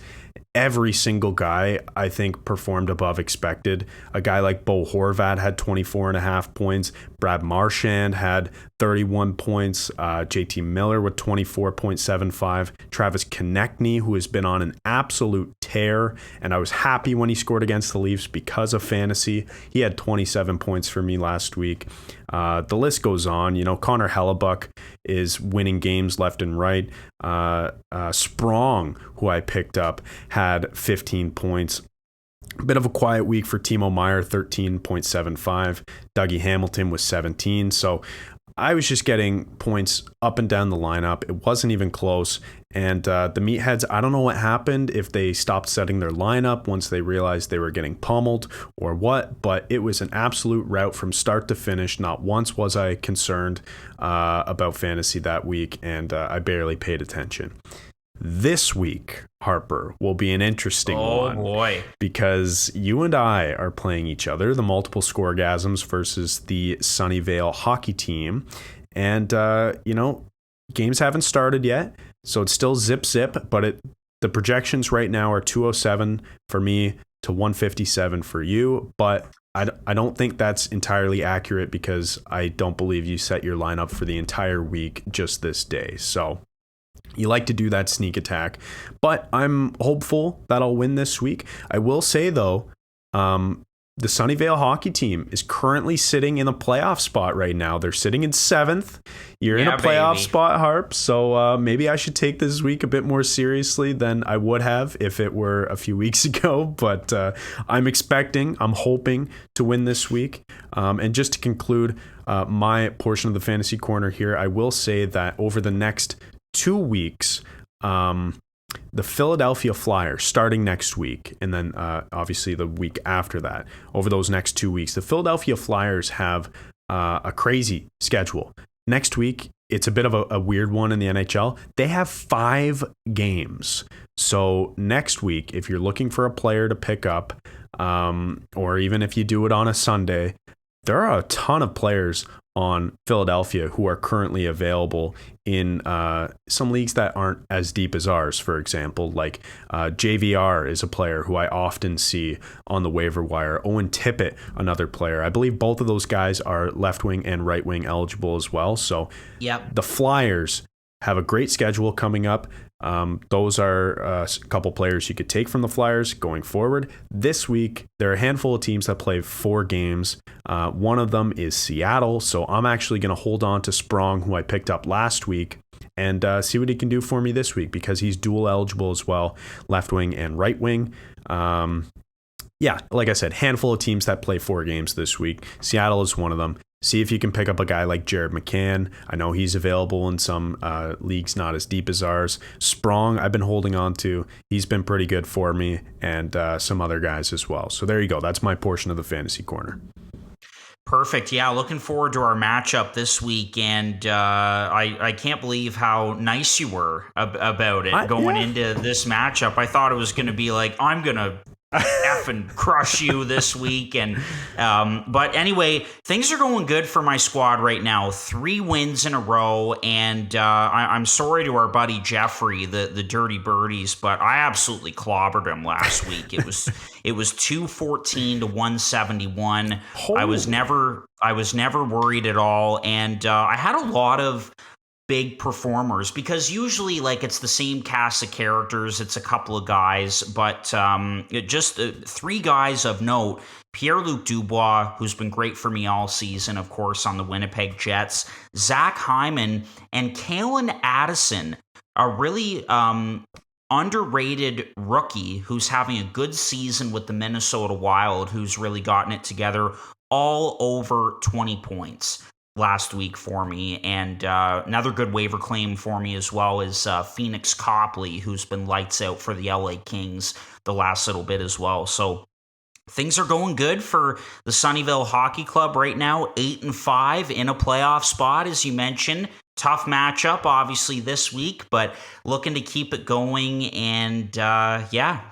every single guy, I think, performed above expected. A guy like Bo Horvat had 24.5 points. Brad Marchand had 31 points. JT Miller with 24.75. Travis Konechny, who has been on an absolute tear, and I was happy when he scored against the Leafs because of fantasy. He had 27 points for me last week. The list goes on. Connor Hellebuck is winning games left and right. Sprong, who I picked up, had 15 points. A bit of a quiet week for Timo Meier, 13.75. Dougie Hamilton was 17. So I was just getting points up and down the lineup. It wasn't even close. And the Meatheads, I don't know what happened, if they stopped setting their lineup once they realized they were getting pummeled or what, but it was an absolute rout from start to finish. Not once was I concerned about fantasy that week, and I barely paid attention. This week, Harper, will be an interesting one. Oh, boy. Because you and I are playing each other, the Multiple Scoregasms versus the Sunnyvale hockey team. And, games haven't started yet, so it's still zip, but the projections right now are 207 for me to 157 for you. But I don't think that's entirely accurate because I don't believe you set your lineup for the entire week just this day. So you like to do that sneak attack, but I'm hopeful that I'll win this week. I will say, though, the Sunnyvale hockey team is currently sitting in a playoff spot right now. They're sitting in 7th. You're in a playoff spot, Harp, so maybe I should take this week a bit more seriously than I would have if it were a few weeks ago, but I'm hoping to win this week. And just to conclude my portion of the Fantasy Corner here, I will say that over the next 2 weeks, the Philadelphia Flyers starting next week, and then obviously the week after that, over those next 2 weeks, the Philadelphia Flyers have a crazy schedule. Next week, it's a bit of a weird one in the NHL. They have 5 games. So next week, if you're looking for a player to pick up, or even if you do it on a Sunday, there are a ton of players on Philadelphia who are currently available in some leagues that aren't as deep as ours. For example, like JVR is a player who I often see on the waiver wire. Owen Tippett, another player. I believe both of those guys are left wing and right wing eligible as well. So the Flyers have a great schedule coming up. Those are a couple players you could take from the Flyers going forward. This week, there are a handful of teams that play 4 games. One of them is Seattle, so I'm actually going to hold on to Sprong, who I picked up last week, and see what he can do for me this week because he's dual eligible as well, left wing and right wing. Like I said, handful of teams that play 4 games this week. Seattle is one of them. See if you can pick up a guy like Jared McCann. I know he's available in some leagues not as deep as ours. Sprong, I've been holding on to. He's been pretty good for me, and some other guys as well. So there you go. That's my portion of the Fantasy Corner. Perfect. Yeah, looking forward to our matchup this week, and I can't believe how nice you were about it going into this matchup. I thought it was going to be like, I'm going to effing crush you this week, and but anyway, things are going good for my squad right now. 3 wins in a row, and I'm sorry to our buddy Jeffrey, the Dirty Birdies, but I absolutely clobbered him last week. It was 214 to 171. I was never worried at all, and I had a lot of big performers, because usually like it's the same cast of characters, it's a couple of guys, but just 3 guys of note. Pierre-Luc Dubois, who's been great for me all season, of course, on the Winnipeg Jets, Zach Hyman, and Kalen Addison, a really underrated rookie who's having a good season with the Minnesota Wild, who's really gotten it together, all over 20 points last week for me. And another good waiver claim for me as well is Phoenix Copley, who's been lights out for the LA Kings the last little bit as well. So things are going good for the Sunnyvale Hockey Club right now. 8-5 in a playoff spot, as you mentioned. Tough matchup, obviously, this week, but looking to keep it going. And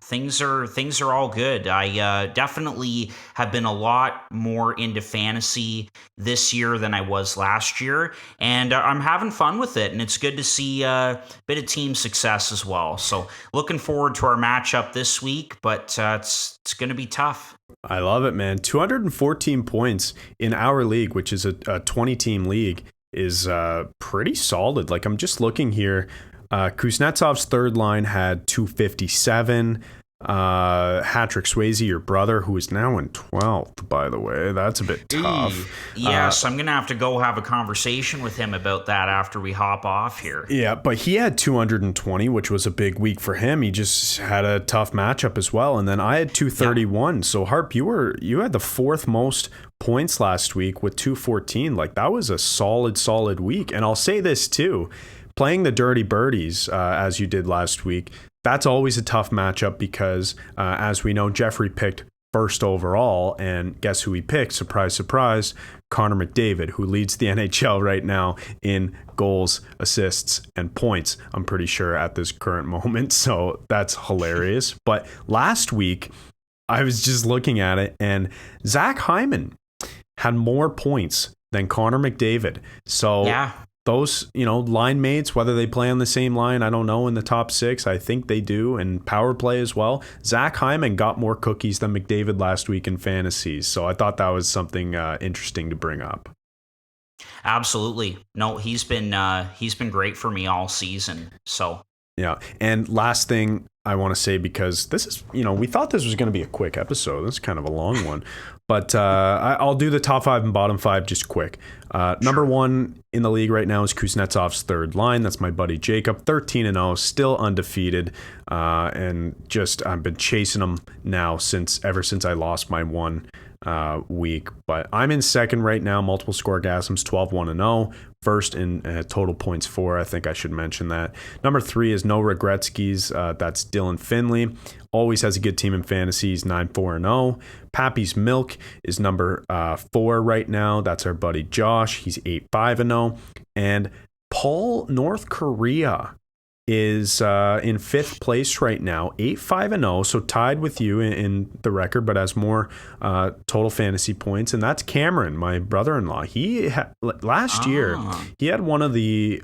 things are all good. I definitely have been a lot more into fantasy this year than I was last year, and I'm having fun with it. And it's good to see a bit of team success as well. So looking forward to our matchup this week, but it's going to be tough. I love it, man. 214 points in our league, which is a 20-team league, is pretty solid. Like, I'm just looking here. Kuznetsov's third line had 257. Patrick Swayze, your brother, who is now in 12th, by the way. That's a bit tough. Yes, I'm going to have to go have a conversation with him about that after we hop off here. Yeah, but he had 220, which was a big week for him. He just had a tough matchup as well. And then I had 231. Yeah. So, Harp, you had the 4th most points last week with 214. Like, that was a solid week. And I'll say this too, playing the Dirty Birdies as you did last week, that's always a tough matchup because as we know, Jeffrey picked 1st overall, and guess who he picked? Surprise, surprise, Connor McDavid, who leads the NHL right now in goals, assists, and points, I'm pretty sure, at this current moment. So that's hilarious. But last week, I was just looking at it, and Zach Hyman had more points than Connor McDavid. So those, line mates, whether they play on the same line, I don't know, in the top 6, I think they do, and power play as well. Zach Hyman got more cookies than McDavid last week in fantasy. So I thought that was something interesting to bring up. Absolutely. No, he's been great for me all season. So yeah. And last thing I want to say, because this is, we thought this was going to be a quick episode. This is kind of a long one. But I'll do the top 5 and bottom 5 just quick. Number 1 in the league right now is Kuznetsov's third line. That's my buddy Jacob, 13-0, still undefeated. And just I've been chasing him now ever since I lost my one week. But I'm in second right now, multiple score gasms, 12-1-0. First in total points 4. I think I should mention that. Number 3 is No Regretskis. That's Dylan Finley. Always has a good team in fantasy. He's 9-4-0. Pappy's Milk is number 4 right now. That's our buddy Josh. He's 8-5-0. And Paul North Korea is in 5th place right now, 8-5-0, so tied with you in the record, but has more total fantasy points. And that's Cameron, my brother-in-law. He last year he had one of the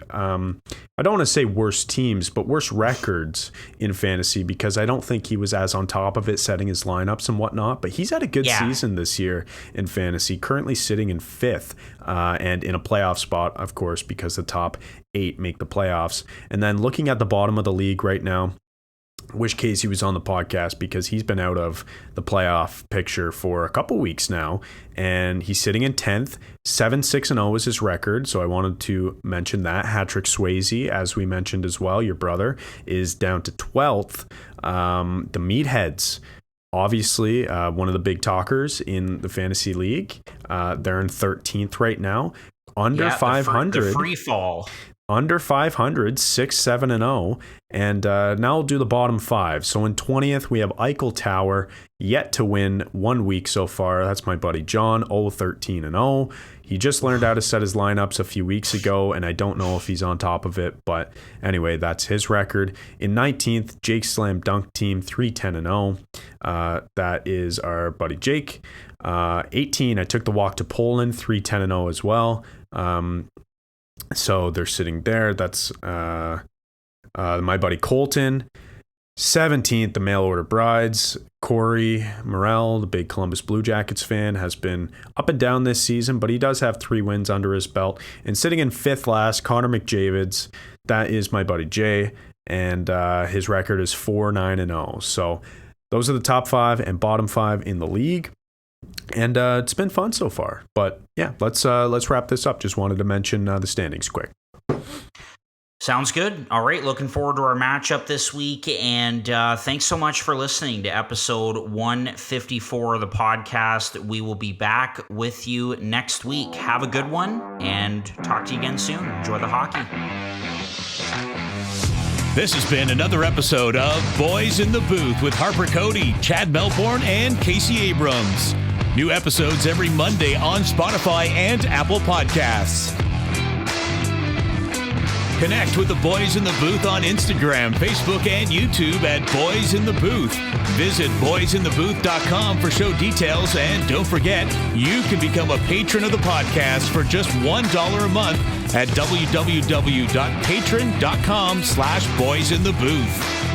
I don't want to say worst teams, but worst records in fantasy, because I don't think he was as on top of it, setting his lineups and whatnot. But he's had a good season this year in fantasy, currently sitting in 5th and in a playoff spot, of course, because the top 8 make the playoffs. And then looking at the bottom of the league right now, wish Casey was on the podcast, because he's been out of the playoff picture for a couple weeks now, and he's sitting in 10th. 7-6-0 is his record, so I wanted to mention that. Patrick Swayze, as we mentioned as well, your brother, is down to 12th. The Meatheads, obviously one of the big talkers in the fantasy league, they're in 13th right now, under 500. The free fall. under 500, 6-7-0. And now we'll do the bottom 5. So in 20th, we have Eichel Tower, yet to win 1 week so far. That's my buddy John, 0-13-0. He just learned how to set his lineups a few weeks ago, and I don't know if he's on top of it. But anyway, that's his record. In 19th, Jake Slam Dunk Team, 3-10-0. That is our buddy Jake. 18, I took the walk to Poland, 3-10-0 as well. So they're sitting there. That's my buddy Colton. 17th, the mail order brides. Corey Morrell, the big Columbus Blue Jackets fan, has been up and down this season, but he does have 3 wins under his belt. And sitting in 5th last, Connor McJavids. That is my buddy Jay, and his record is 4-9-0. So those are the top 5 and bottom 5 in the league. And it's been fun so far. But yeah, let's wrap this up. Just wanted to mention the standings quick. Sounds good. All right, looking forward to our matchup this week, and thanks so much for listening to episode 154 of the podcast. We will be back with you next week. Have a good one, and talk to you again soon. Enjoy the hockey. This has been another episode of Boys in the Booth with Harper Cody, Chad Melbourne, and Casey Abrams. New episodes every Monday on Spotify and Apple Podcasts. Connect with the Boys in the Booth on Instagram, Facebook, and YouTube at Boys in the Booth. Visit boysinthebooth.com for show details, and don't forget, you can become a patron of the podcast for just $1 a month at www.patreon.com/boysinthebooth.